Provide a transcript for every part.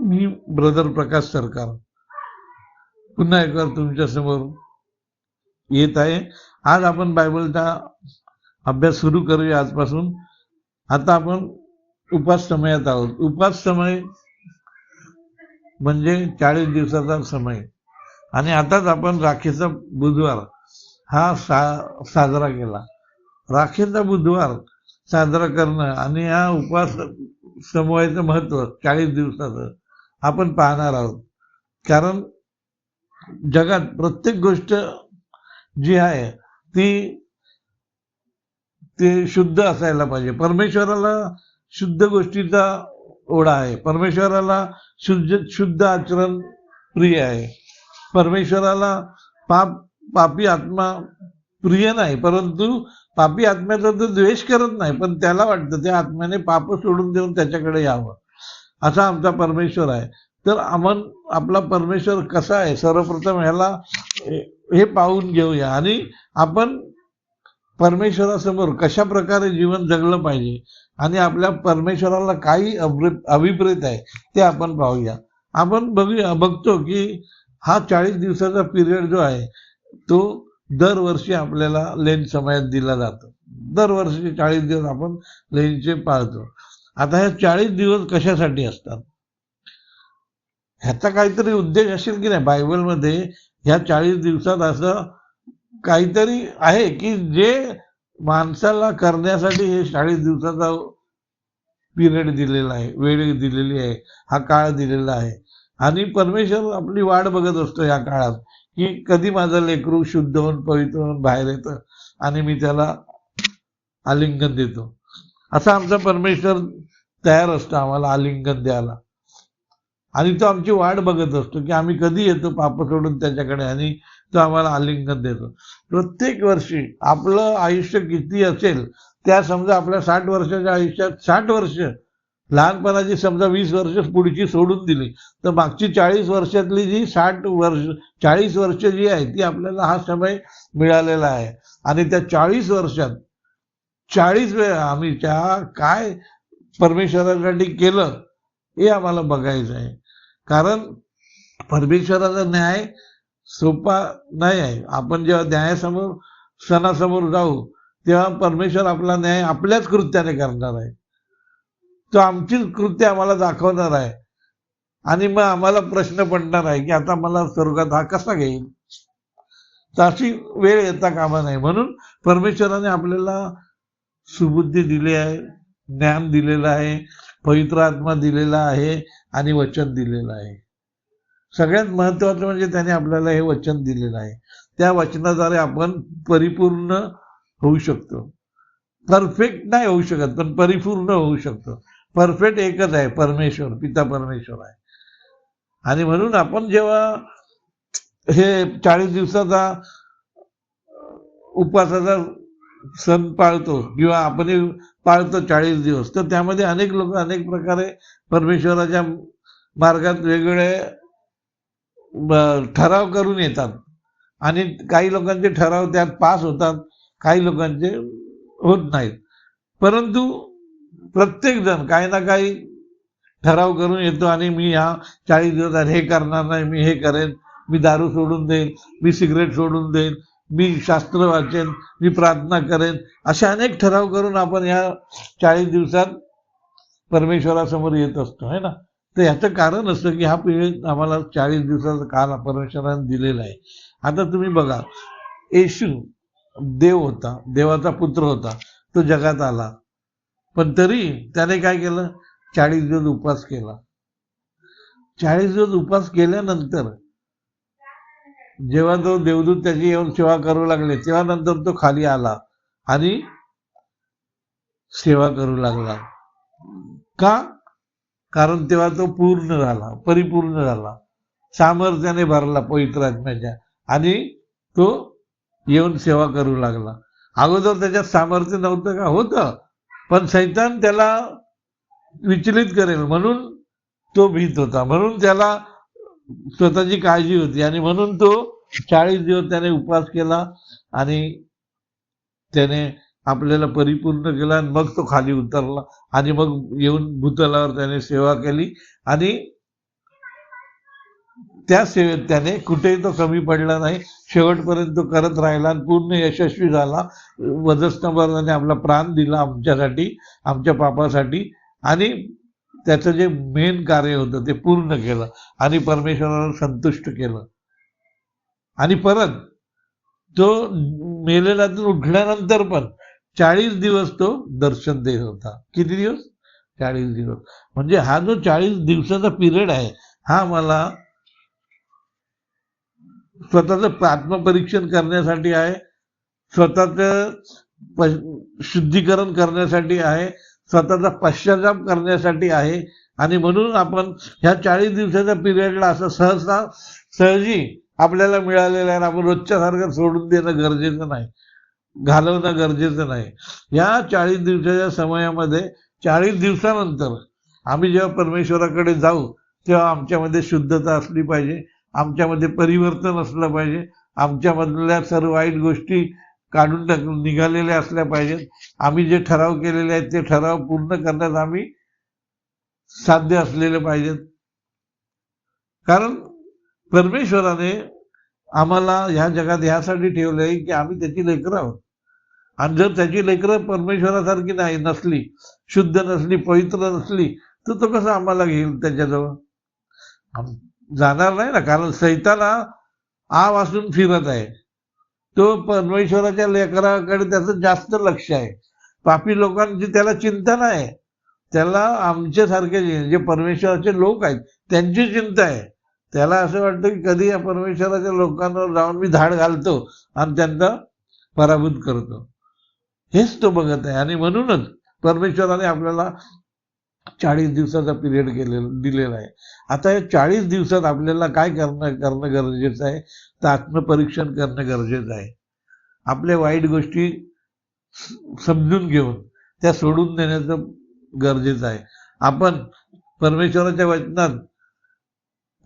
Me brother प्रकाश सरकार पुन्हा एकदा तुमच्या समोर येत आहे. आज आपण बायबलचा अभ्यास सुरू करूया आजपासून. आता आपण उपास समयात आहोत. उपास समय म्हणजे 40 दिवसाचा समय. आणि आताच आपण राखीचा बुधवार हा साजरा केला. राखीचा बुधवार साजरा करणं आणि हा उपवास समूहाचं महत्व 40 दिवसाचं आपण पाहणार आहोत. कारण जगात प्रत्येक गोष्ट जी आहे ती शुद्ध असायला पाहिजे. परमेश्वराला शुद्ध गोष्टीचा ओढा आहे. परमेश्वराला शुद्ध आचरण प्रिय आहे. परमेश्वराला पापी आत्मा प्रिय नाही, परंतु पापी आत्म्याचा तो द्वेष करत नाही, पण त्याला वाटतं त्या आत्म्याने पाप सोडून देऊन त्याच्याकडे यावं, असा आमचा परमेश्वर आहे. तर आपला परमेश्वर कसा आहे सर्वप्रथम ह्याला हे पाहून घेऊया आणि आपण परमेश्वरासमोर कशा प्रकारे जीवन जगलं पाहिजे आणि आपल्या परमेश्वराला काही अभिप्रेत आहे ते आपण पाहूया. आपण बघतो की हा 40 दिवसाचा पिरियड जो आहे तो दरवर्षी आपल्याला लेन समयात दिला जातो. दरवर्षी 40 दिवस आपण लेनचे पाळतो. आता हे 40 दिवस कशासाठी असतात ह्याचा काहीतरी उद्देश असेल की नाही. बायबलमध्ये ह्या 40 दिवसात असं काहीतरी आहे की जे माणसाला करण्यासाठी हे 40 दिवसाचा पिरियड दिलेला आहे, वेळ दिलेली आहे, हा काळ दिलेला आहे. आणि परमेश्वर आपली वाट बघत असतो या काळात की कधी माझं लेकरू शुद्ध होऊन पवित्र होऊन बाहेर येतं आणि मी त्याला आलिंगन देतो. असा आमचा परमेश्वर तयार असतो आम्हाला आलिंगन द्यायला. आणि तो आमची वाट बघत असतो की आम्ही कधी येतो पाप सोडून त्याच्याकडे आणि तो आम्हाला आलिंगन देतो. प्रत्येक वर्षी आपलं आयुष्य किती असेल त्या समजा आपल्या 60 वर्षाच्या आयुष्यात 60 वर्ष लहानपणाची समजा 20 वर्ष पुढची सोडून दिली तर मागची 40 वर्षातली जी 40 वर्ष जी आहे ती आपल्याला हा समय मिळालेला आहे. आणि त्या 40 वर्षात 40 वेळा आम्ही त्या काय परमेश्वरासाठी केलं हे आम्हाला बघायचं आहे. कारण परमेश्वराचा न्याय सोपा नाही आहे. आपण जेव्हा न्यायासमोर सणासमोर जाऊ तेव्हा परमेश्वर आपला न्याय आपल्याच कृत्याने करणार आहे. तो आमचीच कृत्य आम्हाला दाखवणार आहे आणि मग आम्हाला प्रश्न पडणार आहे की आता मला स्वर्गात हा कसा घेईल. तर अशी वेळ येता कामा नाही. म्हणून परमेश्वराने आपल्याला सुबुद्धी दिली आहे, ज्ञान दिलेलं आहे, पवित्र आत्मा दिलेला आहे आणि वचन दिलेलं आहे. सगळ्यात महत्वाचं म्हणजे त्याने आपल्याला हे वचन दिलेलं आहे. त्या वचनाद्वारे आपण परिपूर्ण होऊ शकतो. परफेक्ट नाही होऊ शकत पण परिपूर्ण होऊ शकतो. परफेक्ट एकच आहे, परमेश्वर, पिता परमेश्वर आहे. आणि म्हणून आपण जेव्हा हे 40 दिवसाचा उपवासाचा सण पाळतो किंवा आपण पाळतो 40 दिवस, तर त्यामध्ये अनेक लोक अनेक प्रकारे परमेश्वराच्या मार्गात वेगवेगळे ठराव करून येतात आणि काही लोकांचे ठराव त्यात पास होतात, काही लोकांचे होत नाहीत. परंतु प्रत्येक जण काही ना काही ठराव करून येतो आणि मी ह्या 40 दिवसात हे करणार नाही, मी हे करेन, मी दारू सोडून देईन, मी सिगरेट सोडून देईन, मी शास्त्र वाचेन, मी प्रार्थना करेन, असे अनेक ठराव करून आपण ह्या 40 दिवसात परमेश्वरासमोर येत असतो है ना. तर ह्याचं कारण असतं की हा पिरियड आम्हाला 40 दिवसाचा काल परमेश्वराने दिलेला आहे. आता तुम्ही बघा, येशू देव होता, देवाचा पुत्र होता, तो जगात आला, पण तरी त्याने काय केलं, 40 दिवस उपवास केला. 40 दिवस उपवास केल्यानंतर जेव्हा तो देवदूत त्याची येऊन सेवा करू लागले तेव्हा नंतर तो खाली आला आणि सेवा करू लागला. का? कारण तेव्हा तो पूर्ण झाला, परिपूर्ण झाला, सामर्थ्याने भरला पवित्र आत्म्याच्या आणि तो येऊन सेवा करू लागला. अगोदर त्याच्यात सामर्थ्य नव्हतं का? होतं, पण शैतान त्याला विचलित करेल म्हणून तो भीत होता, म्हणून त्याला स्वतःची काळजी होती आणि म्हणून तो 40 दिवस त्याने उपवास केला आणि त्याने आपल्याला परिपूर्ण केला. आणि मग तो खाली उतरला आणि मग येऊन भूतलावर त्याने सेवा केली आणि त्या सेवेत त्याने कुठेही तो कमी पडला नाही, शेवटपर्यंत तो करत राहिला आणि पूर्ण यशस्वी झाला. वधस्तंभाने आपला प्राण दिला आमच्यासाठी, आमच्या पापासाठी, आणि त्याचं जे मेन कार्य होतं ते पूर्ण केलं आणि परमेश्वराला संतुष्ट केलं. आणि परत तो मेलेल्यातून उठल्यानंतर पण 40 दिवस तो दर्शन देत होता. किती दिवस? 40 दिवस. म्हणजे हा जो 40 दिवसाचा पिरियड आहे, हा मला स्वतःचं आत्मपरीक्षण करण्यासाठी आहे, स्वतःचं शुद्धीकरण करण्यासाठी आहे, स्वतःचा पश्चाताप करण्यासाठी आहे. आणि म्हणून आपण ह्या 40 दिवसाच्या पिरियडला असं सहजी आपल्याला मिळालेलं आहे, आपण रोजच्या सारखं सोडून देणं गरजेचं नाही, घालवणं गरजेचं नाही. या 40 दिवसाच्या समयामध्ये 40 दिवसानंतर आम्ही जेव्हा परमेश्वराकडे जाऊ तेव्हा आमच्यामध्ये शुद्धता असली पाहिजे, आमच्यामध्ये परिवर्तन असलं पाहिजे, आमच्यामधल्या सर्व वाईट गोष्टी काढून निघालेल्या असल्या पाहिजेत. आम्ही जे ठराव केलेले आहेत ते ठराव पूर्ण करण्यास आम्ही साध्य असलेले पाहिजेत. कारण परमेश्वराने आम्हाला ह्या जगात ह्यासाठी ठेवलंय की आम्ही त्याची लेकरं आहोत. आणि जर त्याची लेकरं परमेश्वरासारखी नसली, शुद्ध नसली, पवित्र नसली, तर तो कसं आम्हाला घेईल त्याच्याजवळ? जाणार नाही ना. कारण सैताना आ वासून फिरत आहे. तो परमेश्वराच्या लेकराकडे त्याचं जास्त लक्ष आहे. पापी लोकांची त्याला चिंता नाही, त्याला आमच्यासारखे जे परमेश्वराचे लोक आहेत त्यांची चिंता आहे. त्याला असं वाटतं की कधी या परमेश्वराच्या लोकांवर जाऊन मी धाड घालतो आणि त्यांना पराभूत करतो, हेच तो बघत आहे. आणि म्हणूनच परमेश्वराने आपल्याला 40 दिवसाचा पिरियड दिलेला आहे. आता या 40 दिवसात आपल्याला काय करणं गरजेचं आहे? तर आत्मपरीक्षण करणं गरजेचं आहे. आपल्या वाईट गोष्टी समजून घेऊन त्या सोडून देण्याचं गरजेचं आहे. आपण परमेश्वराच्या वचनात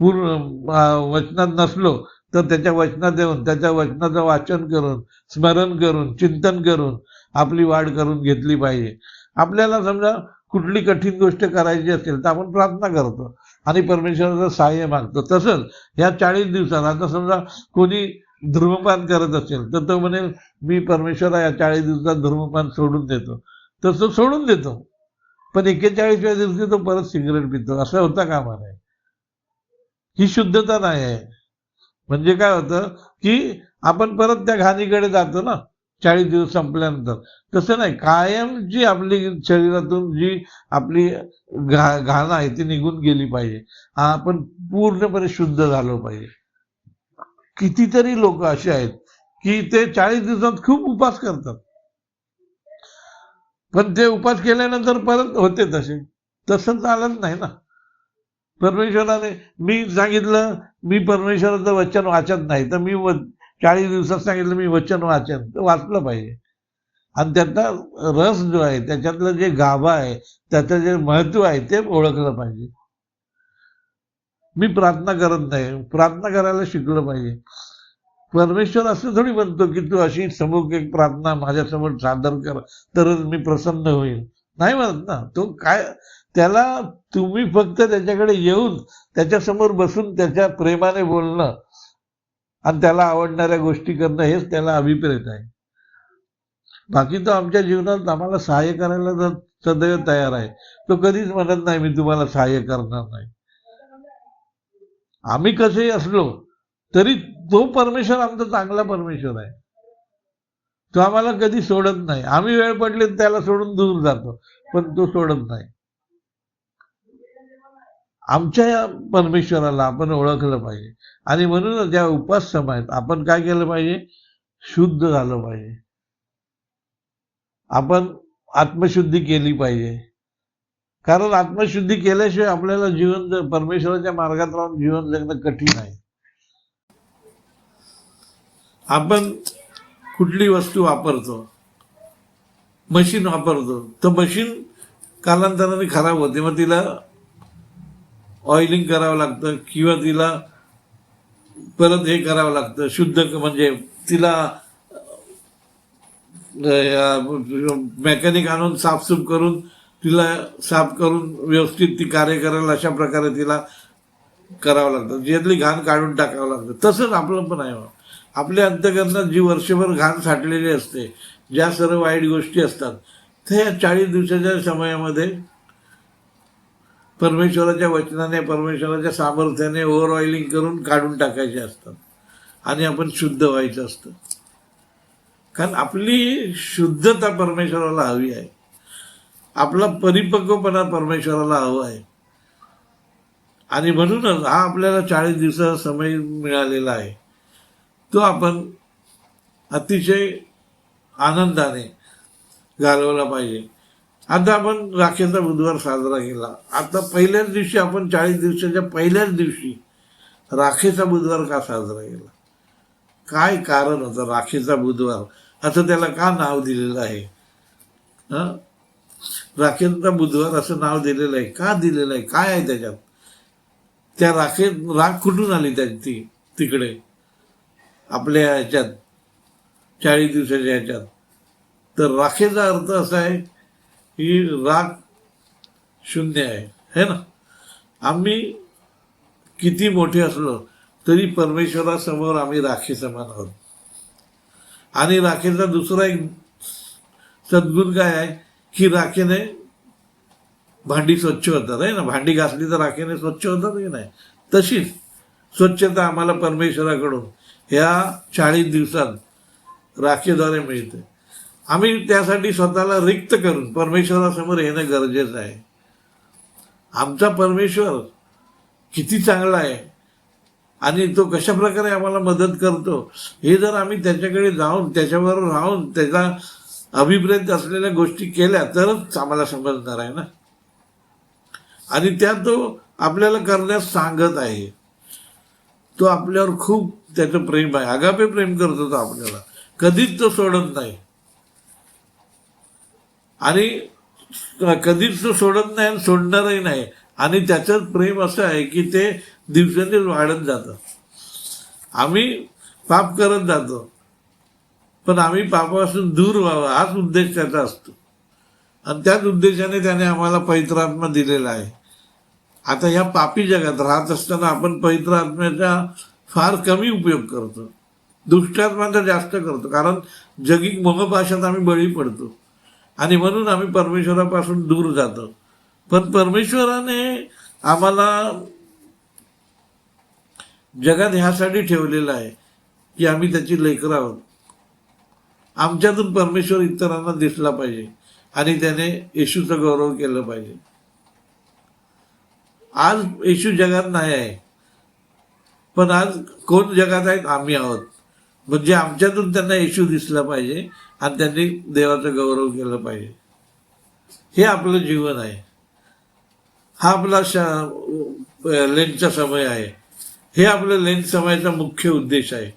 वचनात नसलो तर त्याच्या वचनात येऊन त्याच्या वचनाचं वाचन करून, स्मरण करून, चिंतन करून आपली वाढ करून घेतली पाहिजे. आपल्याला समजा कुठली कठीण गोष्ट करायची असेल तर आपण प्रार्थना करतो आणि परमेश्वराचं सहाय्य मागतो. तसंच या 40 दिवसात आता समजा कोणी धूम्रपान करत असेल तर तो म्हणेल मी परमेश्वरा या 40 दिवसात धूम्रपान सोडून देतो, तर तो सोडून देतो. पण 41व्या दिवशी तो परत सिगरेट पितो, असं होता कामा नये. ही शुद्धता नाही आहे. म्हणजे काय होतं की आपण परत त्या घाणीकडे जातो ना 40 दिवस संपल्यानंतर. तसं नाही, कायमची आपली शरीरातून जी आपली घाण आहे ती निघून गेली पाहिजे. आपण पूर्णपणे शुद्ध झालो पाहिजे. कितीतरी लोक असे आहेत की ते 40 दिवसात खूप उपास करतात, पण ते उपास केल्यानंतर परत होते तसं चालत नाही ना. परमेश्वराने मी सांगितलं मी परमेश्वराचं वचन वाचत नाही, तर मी 40 दिवसात सांगितलं मी वचन वाचन, तर वाचलं पाहिजे. आणि त्याचा रस जो आहे, त्याच्यातलं जे गाभा आहे, त्याचं जे महत्व आहे ते ओळखलं पाहिजे. मी प्रार्थना करत नाही, प्रार्थना करायला शिकलं पाहिजे. परमेश्वर असं थोडी म्हणतो की तू अशी समोर एक प्रार्थना माझ्यासमोर सादर कर तरच मी प्रसन्न होईल, नाही म्हणत ना. तो काय, त्याला तुम्ही फक्त त्याच्याकडे येऊन त्याच्यासमोर बसून त्याच्या प्रेमाने बोलणं आणि त्याला आवडणाऱ्या गोष्टी करणं हेच त्याला अभिप्रेत आहे. बाकी तो आमच्या जीवनात आम्हाला सहाय्य करायला सदैव तयार आहे. तो कधीच म्हणत नाही मी तुम्हाला सहाय्य करणार नाही. आम्ही कसेही असलो तरी तो परमेश्वर आमचा चांगला परमेश्वर आहे. तो आम्हाला कधी सोडत नाही. आम्ही वेळ पडले त्याला सोडून दूर जातो, पण तो सोडत नाही. आमच्या या परमेश्वराला आपण ओळखलं पाहिजे. आणि म्हणूनच या उपास समयात आपण काय केलं पाहिजे? शुद्ध झालं पाहिजे. आपण आत्मशुद्धी केली पाहिजे. कारण आत्मशुद्धी केल्याशिवाय आपल्याला जीवन परमेश्वराच्या मार्गात राहून जीवन जगणं कठीण आहे. आपण कुठली वस्तू वापरतो, मशीन वापरतो, तर मशीन कालांतराने खराब होते, मग तिला ऑइलिंग करावं लागतं किंवा तिला परत हे करावं लागतं शुद्ध, म्हणजे तिला मेकॅनिक आणून साफसूफ करून तिला साफ करून व्यवस्थित ती कार्य करेल अशा प्रकारे तिला करावं लागतं, ज्यातली घाण काढून टाकावं लागतं. तसंच आपलं पण आहे. आपल्या अंतःकरणात जी वर्षभर घाण साठलेली असते, ज्या सर्व वाईट गोष्टी असतात, त्या 40 दिवसाच्या समयामध्ये परमेश्वराच्या वचनाने, परमेश्वराच्या सामर्थ्याने ओव्हर ऑइलिंग करून काढून टाकायचे असतात आणि आपण शुद्ध व्हायचं असतं. कारण आपली शुद्धता परमेश्वराला हवी आहे, आपला परिपक्वपणा परमेश्वराला हवा आहे. आणि म्हणूनच हा आपल्याला 40 दिवसाचा समय मिळालेला आहे, तो आपण अतिशय आनंदाने घालवला पाहिजे. आता आपण राखेचा बुधवार साजरा केला. आता पहिल्याच दिवशी आपण 40 दिवसाच्या पहिल्याच दिवशी राखेचा बुधवार का साजरा केला? काय कारण होतं राखेचा बुधवार असं त्याला का नाव दिलेलं आहे? राखेचा बुधवार असं नाव दिलेलं आहे, का दिलेलं आहे, काय आहे त्याच्यात? त्या राख कुठून आली त्यांची तिकडे आपल्या ह्याच्यात 40 दिवसाच्या ह्याच्यात? तर राखेचा अर्थ असा आहे की राख शून्य आहे ना. आम्ही किती मोठे असलो तरी परमेश्वरासमोर आम्ही राखे समान आहोत. आणि राखेचा दुसरा एक सद्गुण काय आहे की राखेने भांडी स्वच्छ होतात आहे ना. भांडी घासली तर राखेने स्वच्छ होतात की नाही? तशीच स्वच्छता आम्हाला परमेश्वराकडून ह्या 40 दिवसात राखेद्वारे मिळते. आम्ही त्यासाठी स्वतःला रिक्त करून परमेश्वरासमोर येणं गरजेचं आहे. आमचा परमेश्वर किती चांगला आहे आणि तो कशा प्रकारे आम्हाला मदत करतो हे जर आम्ही त्याच्याकडे जाऊन त्याच्याबरोबर राहून त्याचा अभिप्रेत असलेल्या गोष्टी केल्या तरच आम्हाला समजणार आहे ना. आणि त्या तो आपल्याला करण्यास सांगत आहे. तो आपल्यावर खूप त्याचं प्रेम आहे, आगापे प्रेम करतो तो आपल्याला, कधीच तो सोडत नाही. आणि कधीच तो सोडत नाही आणि सोडणारही नाही. आणि त्याचं प्रेम असं आहे की ते दिवसेंदिवस वाढत जातं. आम्ही पाप करत जातो, पण आम्ही पापापासून दूर व्हावं हाच उद्देश त्याचा असतो. आणि त्याच उद्देशाने त्याने आम्हाला पवित्र आत्मा दिलेला आहे. आता या पापी जगात राहत असताना आपण पवित्र आत्म्याचा फार कमी उपयोग करतो, दुष्टात्म्याचा जास्त करतो. कारण जगिक मोहपाशात आम्ही बळी पडतो आणि म्हणून आम्ही परमेश्वरापासून दूर जातो. पण परमेश्वराने आम्हाला जगात ह्यासाठी ठेवलेलं आहे की आम्ही त्याची लेकरं आहोत. आमच्यातून परमेश्वर इतरांना दिसला पाहिजे आणि त्याने येशूचा गौरव केला पाहिजे. आज येशू जगात नाही आहे, पण आज कोण जगात आहेत? आम्ही आहोत. म्हणजे आमच्यातून त्यांना येशू दिसला पाहिजे आणि त्यांनी देवाचा गौरव केला पाहिजे. हे आपलं जीवन आहे, हा आपला लेंटचा समय आहे. हे आपलं लेंट समयाचा मुख्य उद्देश आहे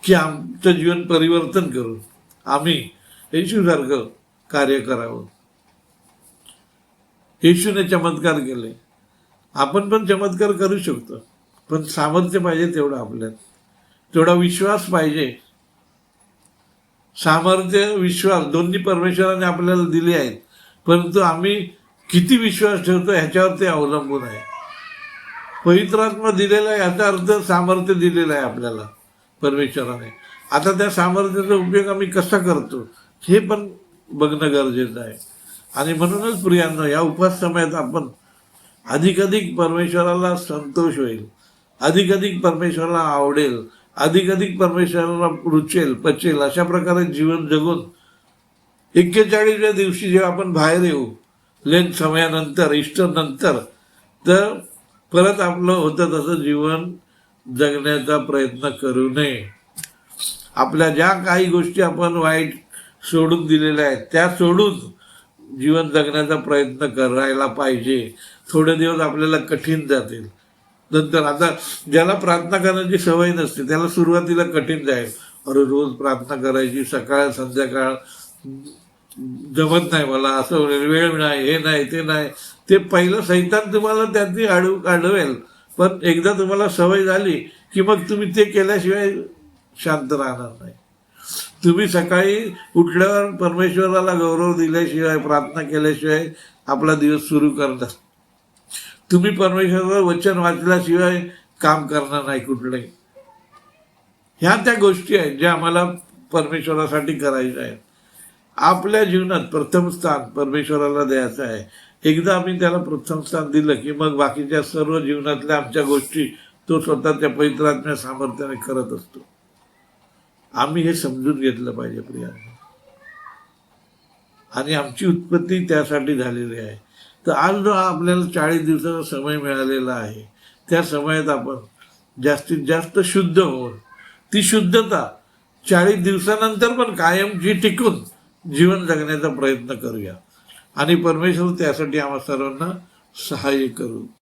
की आमचं जीवन परिवर्तन करून आम्ही येशूसारखं कार्य करावं. येशूने चमत्कार केले, आपण पण चमत्कार करू शकतो. पण सामर्थ्य पाहिजे तेवढं आपल्यात, तेवढा विश्वास पाहिजे. सामर्थ्य विश्वास दोन्ही परमेश्वराने आपल्याला दिले आहेत, परंतु आम्ही किती विश्वास ठेवतो ह्याच्यावर ते अवलंबून आहे. पवित्र आत्मा दिलेला आहे याचा अर्थ सामर्थ्य दिलेलं आहे आपल्याला परमेश्वराने. आता त्या सामर्थ्याचा उपयोग आम्ही कसा करतो हे पण बघणं गरजेचं आहे. आणि म्हणूनच प्रियांनो, या उपवास समयात आपण अधिकाधिक परमेश्वराला संतोष होईल, अधिकाधिक परमेश्वराला आवडेल, अधिकाधिक परमेश्वराला रुचेल, पचेल अशा प्रकारे जीवन जगून 41व्या दिवशी जेव्हा आपण बाहेर येऊ लेंट समयानंतर, ईस्टर नंतर, तर परत आपलं होतं तसं जीवन जगण्याचा प्रयत्न करू नये. आपल्या ज्या काही गोष्टी आपण वाईट सोडून दिलेल्या आहेत त्या सोडून जीवन जगण्याचा प्रयत्न करायला पाहिजे. थोडे दिवस आपल्याला कठीण जातील, नंतर आता ज्याला प्रार्थना करण्याची सवय नसते त्याला सुरुवातीला कठीण जाईल. अरे रोज प्रार्थना करायची, सकाळ संध्याकाळ जमत नाही मला, असं वेळ नाही, हे नाही ते नाही. ते पहिलं सैतान तुम्हाला त्यातली अडवेल, पण एकदा तुम्हाला सवय झाली की मग तुम्ही ते केल्याशिवाय शांत राहणार नाही. तुम्ही सकाळी उठल्यावर परमेश्वराला गौरव दिल्याशिवाय, प्रार्थना केल्याशिवाय आपला दिवस सुरू करणार. तुम्ही परमेश्वराचं वचन वाचल्याशिवाय काम करणार नाही कुठलंही. ह्या त्या गोष्टी आहेत ज्या आम्हाला परमेश्वरासाठी करायच्या आहेत. आपल्या जीवनात प्रथम स्थान परमेश्वराला द्यायचं आहे. एकदा आम्ही त्याला प्रथम स्थान दिलं की मग बाकीच्या सर्व जीवनातल्या आमच्या गोष्टी तो स्वतःच्या पवित्र आत्म्या सामर्थ्याने करत असतो. आम्ही हे समजून घेतलं पाहिजे प्रियांनो. आणि आमची उत्पत्ती त्यासाठी झालेली आहे. तर आज जो आपल्याला 40 दिवसाचा समय मिळालेला आहे, त्या समयात आपण जास्तीत जास्त शुद्ध होऊन ती शुद्धता 40 दिवसानंतर पण कायमची टिकून जीवन जगण्याचा प्रयत्न करूया. आणि परमेश्वर त्यासाठी आम्हा सर्वांना सहाय्य करू.